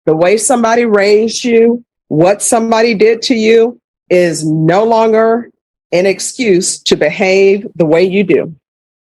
The way somebody raised you, what somebody did to you is no longer an excuse to behave the way you do.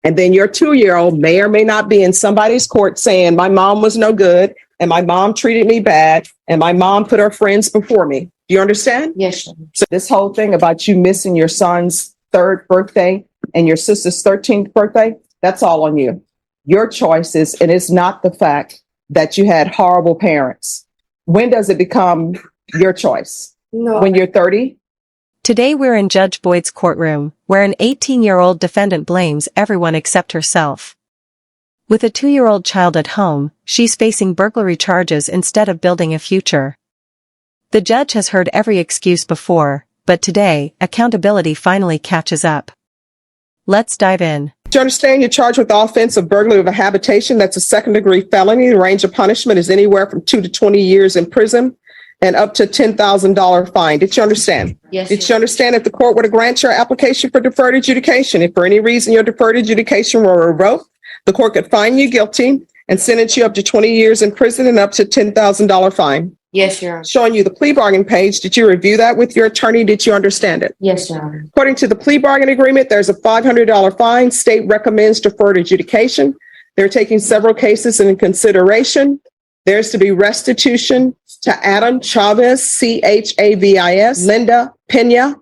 And then your 2-year-old may or may not be in somebody's court saying, my mom was no good and my mom treated me bad and my mom put her friends before me. Do you understand? Yes, sir. So this whole thing about you missing your son's 3rd birthday and your sister's 13th birthday, that's all on you. Your choices, and it's not the fact that you had horrible parents. When does it become your choice? No. When you're 30? Today we're in Judge Boyd's courtroom, where an 18-year-old defendant blames everyone except herself. With a 2-year-old child at home, she's facing burglary charges instead of building a future. The judge has heard every excuse before, but today, accountability finally catches up. Let's dive in. Do you understand you're charged with the offense of burglary of a habitation? That's a 2nd-degree felony. The range of punishment is anywhere from 2 to 20 years in prison and up to $10,000 fine. Did you understand? Yes. Did you understand if the court were to grant your application for deferred adjudication, if for any reason your deferred adjudication were revoked, the court could find you guilty and sentence you up to 20 years in prison and up to $10,000 fine? Yes, Your Honor. Showing you the plea bargain page. Did you review that with your attorney? Did you understand it? Yes, Your Honor. According to the plea bargain agreement, there's a $500 fine. State recommends deferred adjudication. They're taking several cases into consideration. There's to be restitution to Adam Chavez, Chavis, Linda Pena,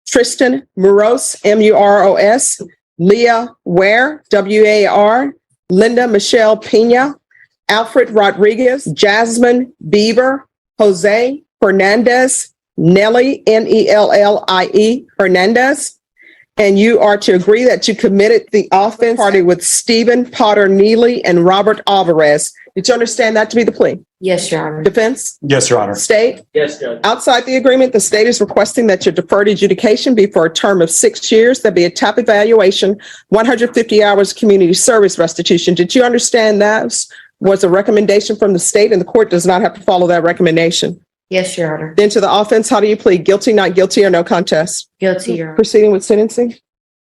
Tristan Muros, Muros, Leah Ware, War, Linda Michelle Pena, Alfred Rodriguez, Jasmine Beaver, Jose Fernandez, Nellie, Nellie Hernandez. And you are to agree that you committed the offense party with Stephen Potter Neely and Robert Alvarez. Did you understand that to be the plea? Yes, Your Honor. Defense? Yes, Your Honor. State? Yes, Judge. Outside the agreement, the state is requesting that your deferred adjudication be for a term of 6 years. There'll be a TAP evaluation, 150 hours community service restitution. Did you understand that was a recommendation from the state and the court does not have to follow that recommendation? Yes, Your Honor. Then to the offense, how do you plead? Guilty, not guilty, or no contest? Guilty, Your Honor. Proceeding with sentencing?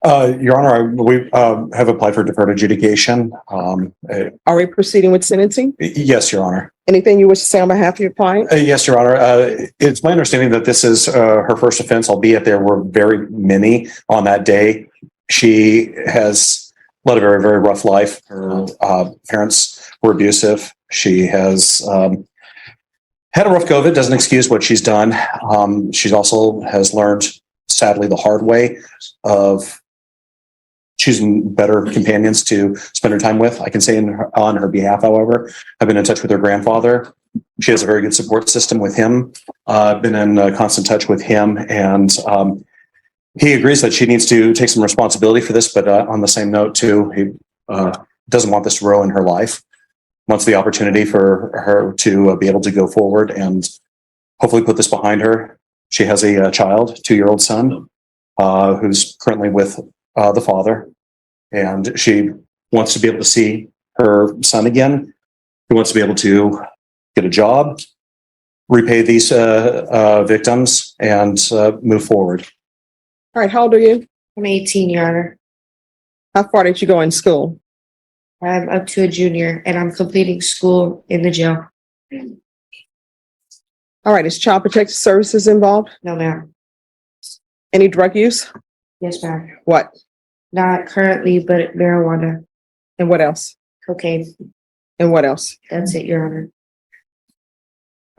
Your Honor, we have applied for deferred adjudication. Are we proceeding with sentencing? Yes, Your Honor. Anything you wish to say on behalf of your client? Yes, Your Honor. It's my understanding that this is her first offense, albeit there were very many on that day. She has led a very, very rough life. Her parents were abusive. She has had a rough go of it. Doesn't excuse what she's done. She also has learned, sadly, the hard way of choosing better companions to spend her time with. I can say on her behalf, however, I've been in touch with her grandfather. She has a very good support system with him. I've been in constant touch with him, and he agrees that she needs to take some responsibility for this, but on the same note, too, he doesn't want this to ruin her life. Wants the opportunity for her to be able to go forward and hopefully put this behind her. She has a child, 2-year-old son, who's currently with the father, and she wants to be able to see her son again. She wants to be able to get a job, repay these victims, and move forward. All right, how old are you? I'm 18, Your Honor. How far did you go in school? I'm up to a junior, and I'm completing school in the jail. All right, is Child Protective Services involved? No, ma'am. Any drug use? Yes, ma'am. What? Not currently, but marijuana, And what else? cocaine. And what else? That's it, Your Honor.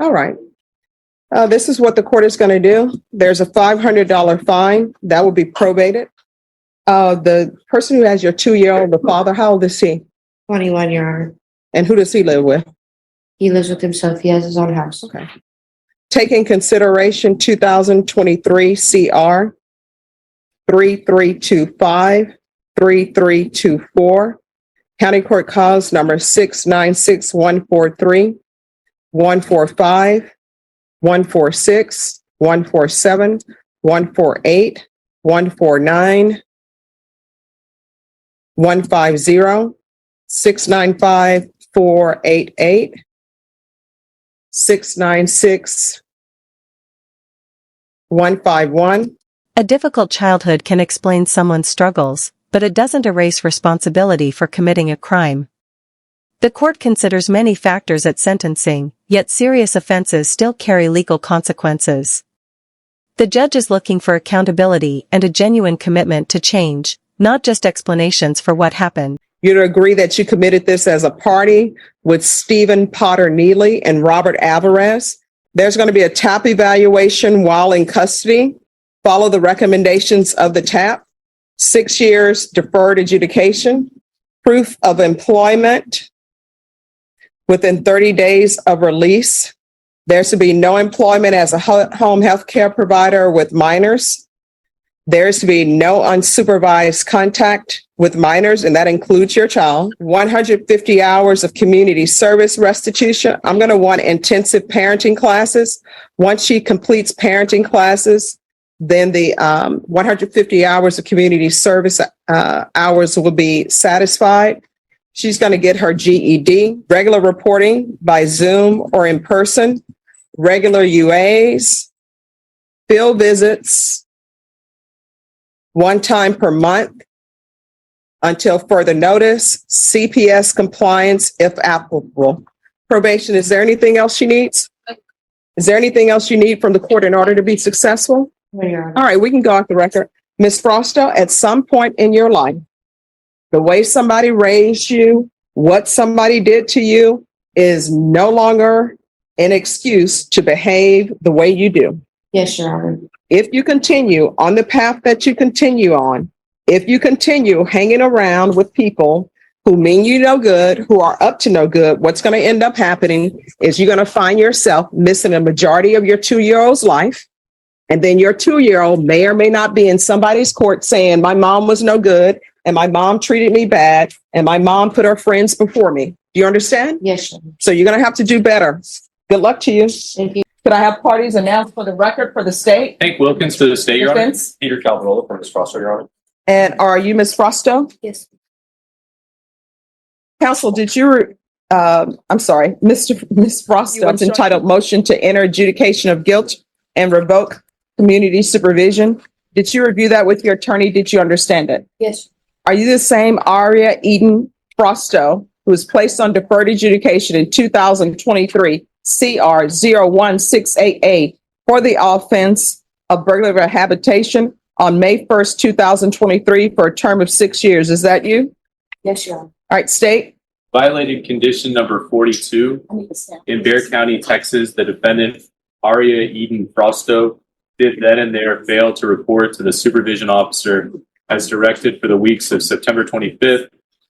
All right. This is what the court is going to do. There's a $500 fine that will be probated. The person who has your 2-year-old, the father, how old is he? 21, Your Honor. And who does he live with? He lives with himself. He has his own house. Okay. Take in consideration 2023 CR 3325 3324, County Court Cause number 696143, 145, 146, 147, 148, 149, 150, 695 488, 696 151. A difficult childhood can explain someone's struggles, but it doesn't erase responsibility for committing a crime. The court considers many factors at sentencing, yet serious offenses still carry legal consequences. The judge is looking for accountability and a genuine commitment to change, not just explanations for what happened. You'd agree that you committed this as a party with Stephen Potter Neely and Robert Alvarez. There's going to be a TAP evaluation while in custody. Follow the recommendations of the TAP. 6 years deferred adjudication. Proof of employment within 30 days of release. There's to be no employment as a home health care provider with minors. There's to be no unsupervised contact with minors, and that includes your child. 150 hours of community service restitution. I'm going to want intensive parenting classes. Once she completes parenting classes, then the 150 hours of community service hours will be satisfied. She's going to get her GED, regular reporting by Zoom or in person, regular UAs, field visits, one time per month until further notice, CPS compliance if applicable. Probation, is there anything else she needs? Is there anything else you need from the court in order to be successful? No, Your Honor. All right, we can go off the record. Ms. Frosto, at some point in your life, the way somebody raised you, what somebody did to you is no longer an excuse to behave the way you do. Yes, Your Honor. If you continue on the path that you continue on, if you continue hanging around with people who mean you no good, who are up to no good, what's going to end up happening is you're going to find yourself missing a majority of your 2-year-old's life. And then your 2-year-old may or may not be in somebody's court saying, my mom was no good, and my mom treated me bad, and my mom put her friends before me. Do you understand? Yes, Your Honor. So you're going to have to do better. Good luck to you. Thank you. Could I have parties announced for the record for the state? Hank Wilkins to the state, Your Honor. Defense? Peter Calvarola for Ms. Frosto, Your Honor. And are you Ms. Frosto? Yes. Counsel, did you, I'm sorry, Ms. Frosto, it's entitled Motion to Enter Adjudication of Guilt and Revoke Community Supervision. Did you review that with your attorney? Did you understand it? Yes. Are you the same Aria Eden Frosto who was placed on deferred adjudication in 2023 CR 01688 for the offense of burglary habitation on May 1st, 2023 for a term of 6 years? Is that you? Yes, Your Honor. All right, state. Violated condition number 42 in Bexar County, Texas. The defendant, Aria Eden Frosto, did then and there fail to report to the supervision officer as directed for the weeks of September 25th,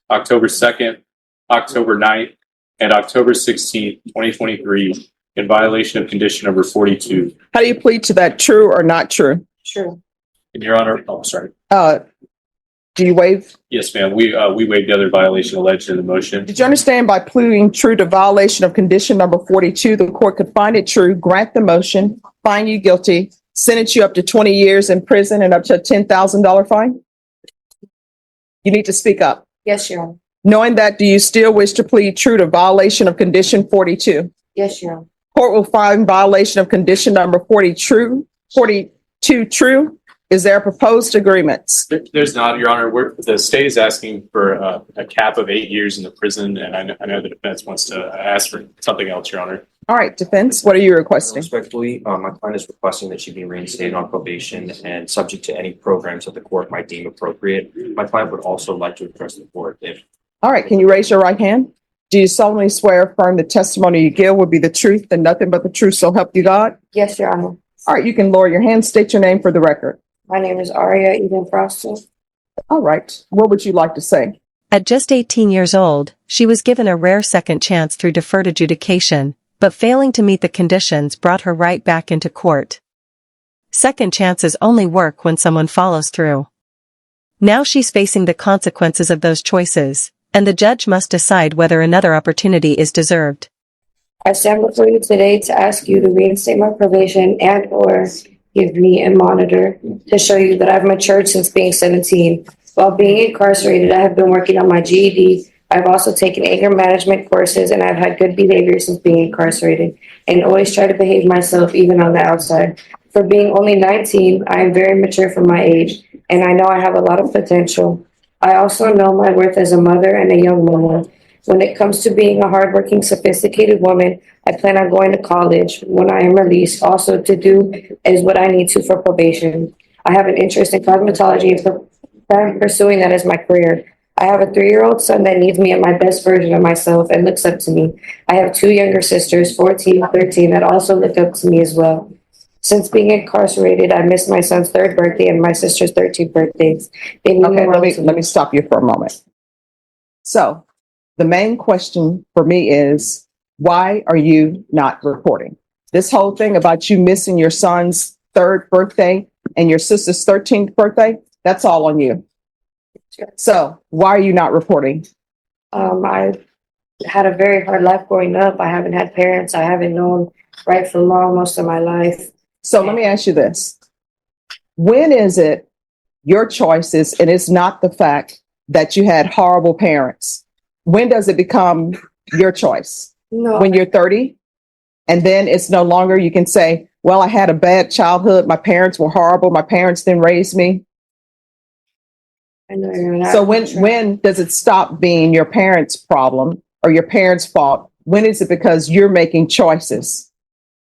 October 2nd, October 9th, and October 16th, 2023, in violation of condition number 42. How do you plead to that? True or not true? True. And Your Honor, oh, sorry. Do you waive? Yes, ma'am. We waived the other violation alleged in the motion. Did you understand by pleading true to violation of condition number 42, the court could find it true, grant the motion, find you guilty, sentence you up to 20 years in prison and up to a $10,000 fine? You need to speak up. Yes, Your Honor. Knowing that, do you still wish to plead true to violation of condition 42? Yes, Your Honor. Court will find violation of condition number 42 true. Is there proposed agreements? There's not, Your Honor. The state is asking for a cap of 8 years in the prison, and I know the defense wants to ask for something else, Your Honor. All right, defense, what are you requesting? Respectfully, my client is requesting that she be reinstated on probation and subject to any programs that the court might deem appropriate. My client would also like to address the court if. All right, can you raise your right hand? Do you solemnly swear or affirm the testimony you give will be the truth and nothing but the truth, so help you God? Yes, Your Honor. All right, you can lower your hand, state your name for the record. My name is Aria Eden Frosto. All right, what would you like to say? At just 18 years old, she was given a rare second chance through deferred adjudication, but failing to meet the conditions brought her right back into court. Second chances only work when someone follows through. Now she's facing the consequences of those choices, and the judge must decide whether another opportunity is deserved. I stand before you today to ask you to reinstate my probation and/or give me a monitor to show you that I've matured since being 17. While being incarcerated, I have been working on my GED. I've also taken anger management courses, and I've had good behavior since being incarcerated and always try to behave myself even on the outside. For being only 19, I am very mature for my age, and I know I have a lot of potential. I also know my worth as a mother and a young woman, When it comes to being a hardworking, sophisticated woman, I plan on going to college when I am released. Also to do is what I need to for probation. I have an interest in cosmetology and I'm pursuing that as my career. I have a 3-year-old son that needs me at my best version of myself and looks up to me. I have 2 younger sisters, 14 and 13, that also look up to me as well. Since being incarcerated, I missed my son's 3rd birthday and my sister's 13th birthdays. They mean the Okay, world to let me stop you for a moment. So the main question for me is, why are you not reporting? This whole thing about you missing your son's 3rd birthday and your sister's 13th birthday, that's all on you. So why are you not reporting? I had a very hard life growing up. I haven't had parents. I haven't known right from wrong most of my life. So let me ask you this. When is it your choices and it's not the fact that you had horrible parents? When does it become your choice? No, When you're 30? And then it's no longer, you can say, well, I had a bad childhood. My parents were horrible. My parents didn't raise me. I know you're not. So when does it stop being your parents' problem or your parents' fault? When is it because you're making choices?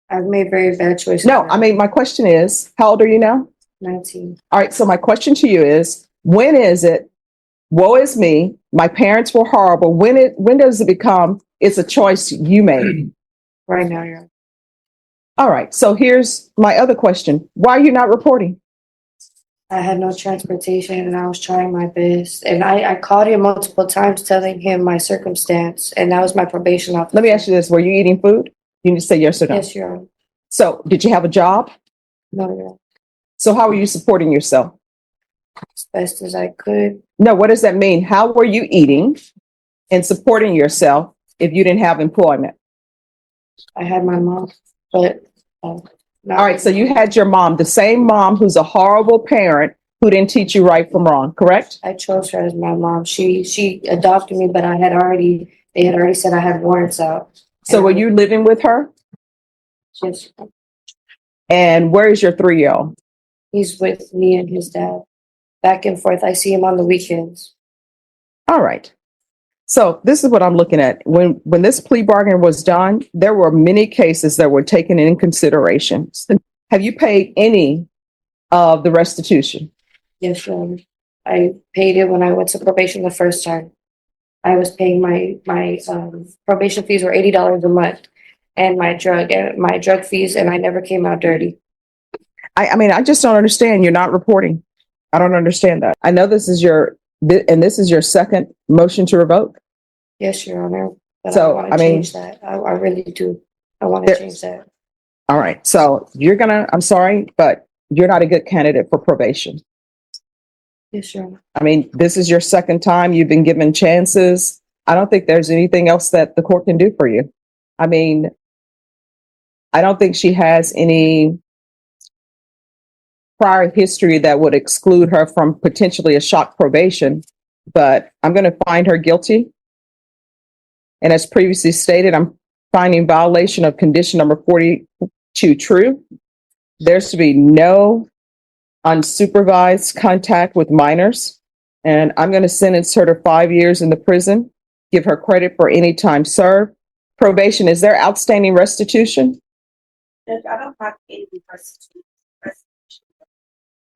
I've made very bad choices. No, I mean, my question is, how old are you now? 19. All right. So my question to you is, when is it, woe is me, my parents were horrible. When does it become, it's a choice you made? Right now, you're. All right. So here's my other question. Why are you not reporting? I had no transportation and I was trying my best. And I called him multiple times telling him my circumstance. And that was my probation officer. Let me ask you this. Were you eating food? You need to say yes or no. Yes, Your Honor. So did you have a job? No, Your Honor. So how were you supporting yourself? As best as I could. No, what does that mean? How were you eating and supporting yourself if you didn't have employment? I had my mom, but not. All right, so you had your mom, the same mom who's a horrible parent who didn't teach you right from wrong, correct? I chose her as my mom. She adopted me, but they had already said I had warrants out. So were you living with her? Yes. And where is your 3-year-old? He's with me and his dad. Back and forth. I see him on the weekends. All right. So this is what I'm looking at. When this plea bargain was done, there were many cases that were taken in consideration. Have you paid any of the restitution? Yes, Your Honor. I paid it when I went to probation the first time. I was paying my probation fees were $80 a month, and my drug fees, and I never came out dirty. I mean, I just don't understand. You're not reporting. I don't understand that. I know this is your second motion to revoke. Yes, Your Honor. But So, I want to change that. I really do. I want to change that. All right. So I'm sorry, but you're not a good candidate for probation. Yes, Your Honor. I mean, this is your second time. You've been given chances. I don't think there's anything else that the court can do for you. I mean, I don't think she has any prior history that would exclude her from potentially a shock probation, but I'm going to find her guilty. And as previously stated, I'm finding violation of condition number 42 true. There's to be no unsupervised contact with minors. And I'm going to sentence her to 5 years in the prison, give her credit for any time served. Probation, is there outstanding restitution? I don't have any restitution.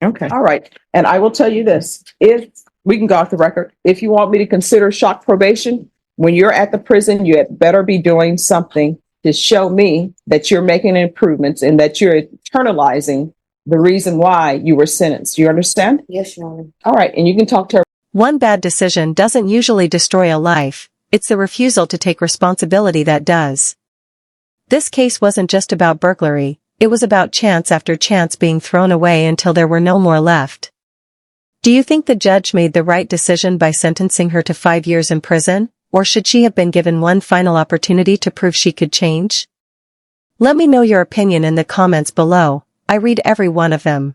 Okay. All right. And I will tell you this, if we can go off the record, if you want me to consider shock probation, when you're at the prison, you had better be doing something to show me that you're making improvements and that you're internalizing the reason why you were sentenced. You understand? Yes, Your Honor. All right. And you can talk to her. One bad decision doesn't usually destroy a life. It's the refusal to take responsibility that does. This case wasn't just about burglary. It was about chance after chance being thrown away until there were no more left. Do you think the judge made the right decision by sentencing her to 5 years in prison, or should she have been given one final opportunity to prove she could change? Let me know your opinion in the comments below. I read every one of them.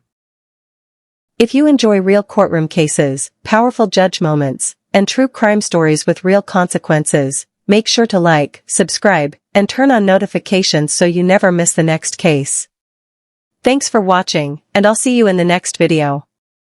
If you enjoy real courtroom cases, powerful judge moments, and true crime stories with real consequences, make sure to like, subscribe, and turn on notifications so you never miss the next case. Thanks for watching, and I'll see you in the next video.